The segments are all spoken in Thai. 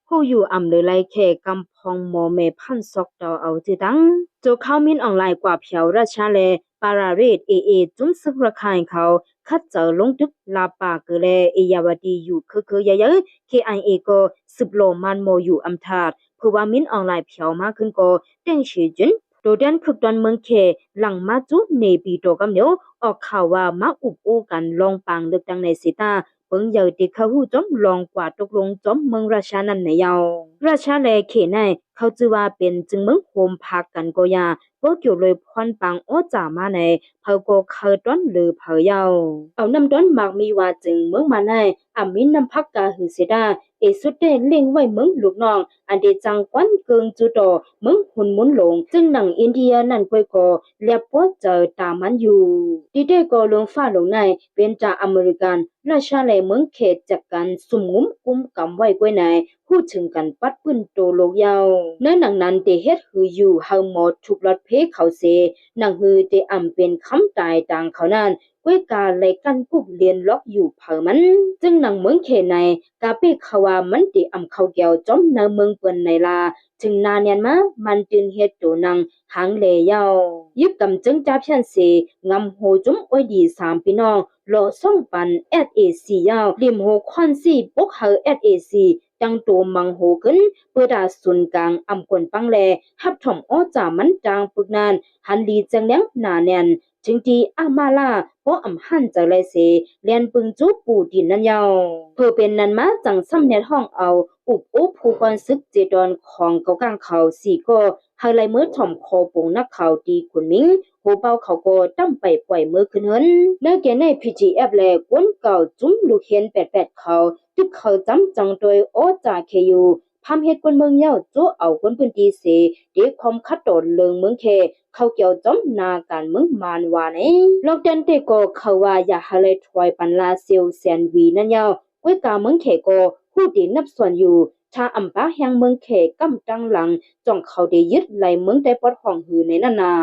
ผู้อยู่อำเลยไลแค่กำพองหมอแม่พันซอกเตาเอาจือตังโจเข้ามินออนไลน์กว่าเพียวราชาแลปาราเรศเอจุ้มซึกระคายเขาคัดเจอลงดึกลาปาเกเลเอยาวดีอยู่คือเยอะๆ KIA ก็สืบโลมันโมอยู่อำทาดเพื่อว่ามินออนไลน์เพียวมากขึ้นก็เต้งชื่อจุนโดดันคึกดอนเมืองเคหลังมาจุเนปีโตกำเหนียวออกข่าวว่ามาอุบอู้กันลองปางเลือกตั้งในสิตาเปิงเยาติเขาหู้จอมลองกว่าตกลงจอมเมืองราชานั้นในเยาราชาแลเขในเขาจือว่าเป็นจึงเมืองโฮมพักกันก็ยาก็เกี่ยวเลยพรปังอ้อจ่ามาในเพอก็เคยต้นหรือเพอเยาเอานำต้นมากมีว่าจึงเมืองมาในอามินนำพักกาหือเสดาสุดได้เล็งไว้เมืองลูกน้องอันเดจังกวนเกิงจุดอเมืองหุนมุนหลงจึงหนังอินเดียนั่นก้อยก็เลียบปัวเจอตามันอยู่ดีเดก็ลงฟ้าลงในเป็นจากอเมริกันราชาแลเมืองเขตจากการสุ่มงุ้มกุมกำไว้ก้อยในพูดถึงกันปัดปื้นโตโลกยาวเนื้อหนังนั้นเตเฮ็ดหืออยู่เฮาหมดถูกลอดเพเขาเสหนังหือเตอำเป็นคำตายต่างเขานั้นก้วยกาเลยกันกุบเรียนล็อกอยู่เผอมันจึงหนังเมืองเขในกาเปเขาว่ามันเตอำเขาแก้วจอมในเมืองเปิ้นในลาถึงนาเนียนมามันจึงเฮ็ดโตนังหางเลยยาวยึบกำจึงจับเพียนเสงำโหจุ้มอ้อยดีสามพี่น้องโลส่งปัน SAC ยาวริมโหควันสีปกเฮอ SAC จังตัวมังโหขึ้นเปิดาศูนย์กลางอำกวนปังแลฮับถ่อมอ้อจ่ามันจางปึกนานหันลีจังเลี้ยงหนาแน่นจึงที่อามาลาเพราะอำหันจะเลยเสเลียนปึงจูปูดินนั่นยาวเพื่อเป็นนันมาจังซ้ำเน็ตห้องเอาอุบผู้กอนซึกเจดอนของเกากลางเขาสี่ก็ไฮไลท์มือถ่อมคอปงนักข่าวดีขุนมิงโหเบาเขาก็ตั้มไปปล่อยมือขึ้นเหินเนื้อแกใน PGF แลกวนเก่าจุ้มลูกเห็นแปดเขาตึกเขาจำจังโดยโอจ่าเคยูพามเฮ็ดคนเมืองเย้าโจเอาคนพื้นที่เสเด็กคอมคัดโดดเลิงเมืองเคเขาเกี่ยวจอมนาการเมืองมานวาเนลอกเดนเตก็เขาว่าอย่าหาเลยถอยปันลาเซียวแสนวีนั่นเย้าก้วยกาเมืองเคก็ผู้ดีนับส่วนอยู่ชาอำปาแห่งเมืองเคกำจังหลังจ้องเขาได้ยึดไหลเมืองได้ปอดห้องหือในนานา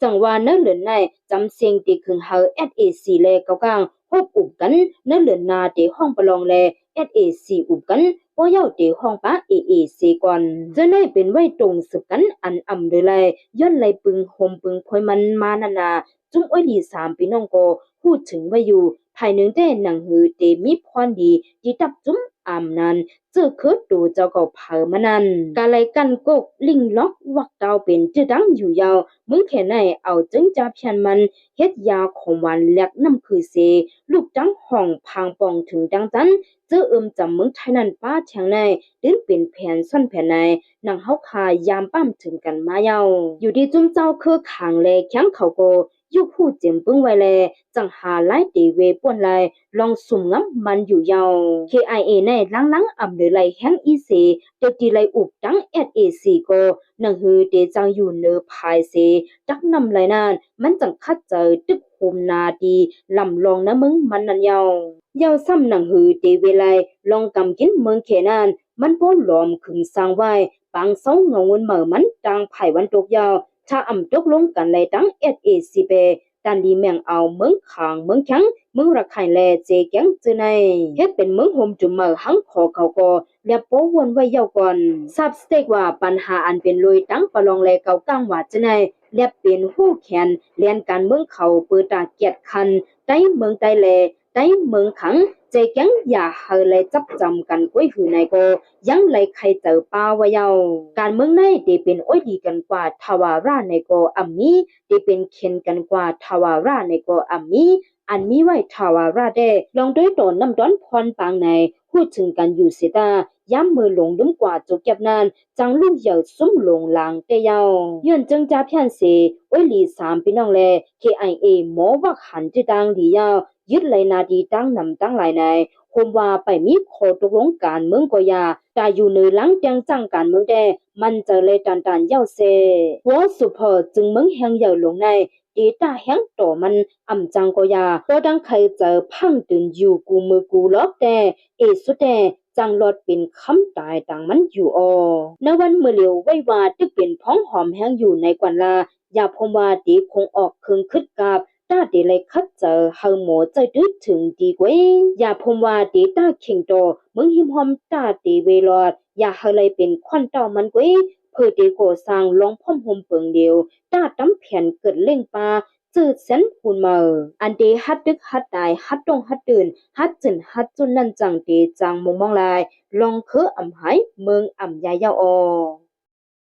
จังว่าเนื้อเหลือนในจำเสียงติคึงเฮา SAC แลเกากางฮบอุบกันเนื้อเหลือนนาเตห้องประลองแล SAC อุบกันว่าเย้าเตห้องปะ AAC ก่อนจะได้เป็นไว้ตรงสึกกันอันอำโดยไลย้อนไหลปึงโฮมปึงพอยมันมานานาจุ้มอ้อยดีสามพี่น้องก็พูดถึงไว้อยู่ภายหนึ่งแต่หนังหือเตมีพรดีที่ตับจุ้มอำนั้นเจอคือดูเจ้าก็เผอมานั้นกาไลกันกกลิงล็อกวักดาวเป็นจื้อดังอยู่ยาวมึงแค่ไหนเอาจึงจะเพียนมันเฮ็ดยาของหวานแลกน้ำคือเสลูกจังห้องพังปองถึงดังจันเจอจำมึงไทยนั้นป้าเชียงในดิ้นเป็นแผนซ่อนแผนในนางเฮาคายามปั้มถึงกันมาเยาอยู่ที่จุ้มเจ้าคือขางแลแข้งเขาก็ยุผู้เจียมปึ้งไว้แลจังหาไล่เตเวป่วนไลลองสุ่มง้ำมันอยู่ยาว KIA ในลังอำเลยไลแห้งอีเสเดตีไลอุบตั้ง SAC ก็นังฮือเดจังอยู่เนอภายเสจักนำไลนานมันจังคัดเจอตึกโฮมนาดีลำลองนะมึงมันนันยาวซ้ำนังฮือเดเวไลลองกำกินเมืองเขนานมันป้อหลอมขึงสร้างไว้ปางเสาเงาเงินเหมือมันจางไผ่วันตกยาวถ้าอำตกลงกันไลตั้ง SAC เปดันดีแมงเอาเมืองขางเมืองแข็งเมืองระไข่แลเจแก๊งจือในเฮ็ดเป็นเมืองโฮมจุ่มเมือหังขอเขาก็เรียบโปวนไว้เยาก่อนซับสเต็กว่าปัญหาอันเป็นลุยตั้งประลองแลเก่ากลางว่าจือในเรียบเป็นหู้แขนเลียนการเมืองเขาเปิดตาเกียดคันใต้เมืองใต้แลใต้เมืองขังเจแก๊งอย่าเฮาเลยจับจำกันก้อยหือในก็ยังเลยใครเจอป้าว่าเยาการเมืองในได้เป็นอ้อยดีกันกว่าทวาราในก็อัมมีได้เป็นเข็นกันกว่าทวาราในก็อัมมีอันมีไว้ทาวาราเดลองด้วยตนน้ำด้อนพรปางในพูดถึงกันอยู่เสตาย้ำมือหลงลุ่มกว่าจุกเก็บนานจังลูกเหยื่อซุ่มหลงลางเตยาย้อนจึงจะเพียนเสไว้หลีสามพี่น้องแล KIA หมอวักหันจิตังดียาวยึดเลยนาดีตั้งนำตั้งหลายในคมว่าไปมีโคตกลงการเมืองก็ยาแต่อยู่ในหลังเตียงจังการเมืองแดมันจะเลยตันเย้าเซหัวสุพอจึงเมืองแห่งเหยื่อหลงในดีตาแห้งต่อมันอำจังก็ยาก็ดังใครเจอพังตื่นอยู่กูมือกูล็อกแต่สุดแต่จังรถเป็นคำตายต่างมันอยู่ในวันเมื่อเร็วไว้ว่าตึกเป็นพ้องหอมแห้งอยู่ในกวนลาอย่าพมว่าตีคงออกเครื่องคึดกาบ ตาเดเลยคัดเจอเฮาหมอใจดึกถึงดีกว่าอย่าพมว่าเดตาเข่งโตมึงหิมหอมตาเดเวลอดอย่าเฮาเลยเป็นควันเต้ามันกว่าเพื่อเดโกสร้างลองพ่อมหมเปิงเดียวตาตำแผ่นเกิดเล่งปาจืดเส้นหุ่นมาอันเดฮัดดึกฮัดตายฮัดตรงฮัดตื่นฮัดจินฮัดจุนนั่นจังเดจังมองลายลองคืออำไหเมืองอำยายาออ